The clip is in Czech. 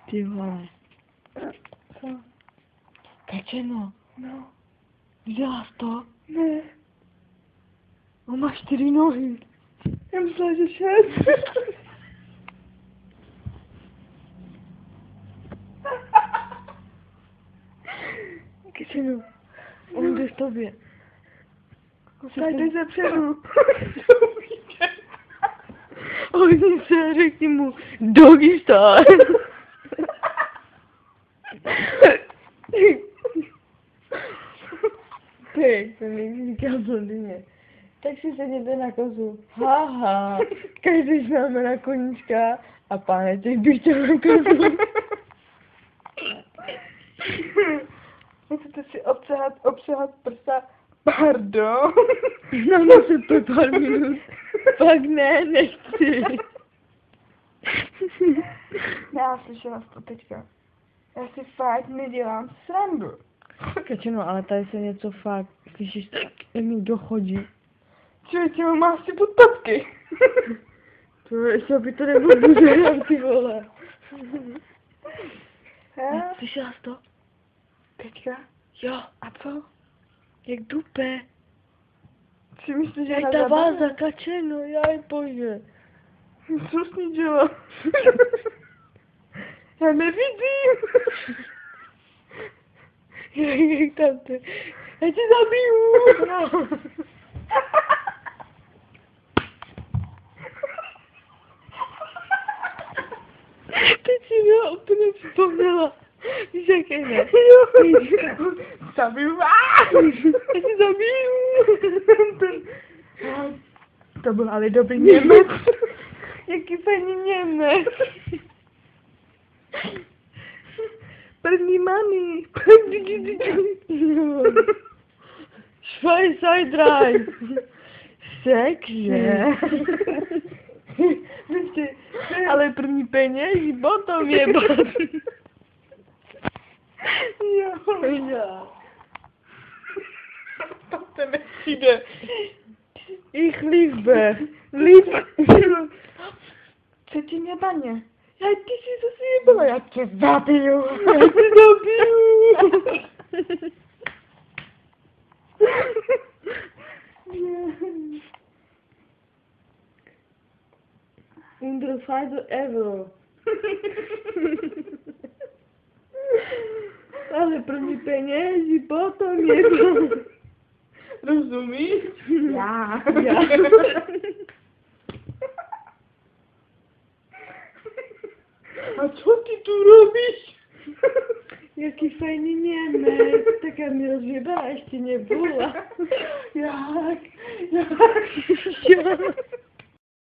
Ty vole. Co? Kačeno, No. viděla jsi to? Ne. On má 4 nohy. Já myslela, že 6. Kačeno, on jde v tobě. Zajde ze předu. Oni se, řekni mu, doggy style. Ty, to říká blondyně. Tak si sedněte na kozu. Haha, každý známe na koníčka a páneček by chtěl na kozu. Musíte si obsahat prsa. Pardon. No, musíte pár minut. Pak ne, nechci. Já slyšela jsi to teďka. Já si fakt nedělám srandu. Kačeno, ale tady se něco fakt, slyšíš, tak někdo chodí. Člověče, on má asi podpatky. To ještě by to nebylo ty vole. Slyšela jsi to? Teďka? Jo. A co? Jak dupe. Si myslíš, že Jak na ta zábavě? váza, Kačeno, jaj bože. Co jsi ní dělal? Já nevidím. Jak tam to? Já tě zabiju. No. Teď si mě úplně připomněla. Víš, jak je, ne? Jo. Zabiju vás. Já tě zabiju. To byl ale dobrý Němec. Jaký paní Němec. První mani. Schweinside Sekže. Ale první peněží, potom je Jo. To tebe přijde. Ich liebe. Liebe. Co ti nebaně? Já ty jsi zase jebala, já tě zabiju. Já tě zabiju. Underfighter ever. Ale první peněží, potom je Rozumíš? Já. A co ty tu robíš? Jaký fajný Němec, taká mi rozjebala ještě nebyla. Jak? Jo.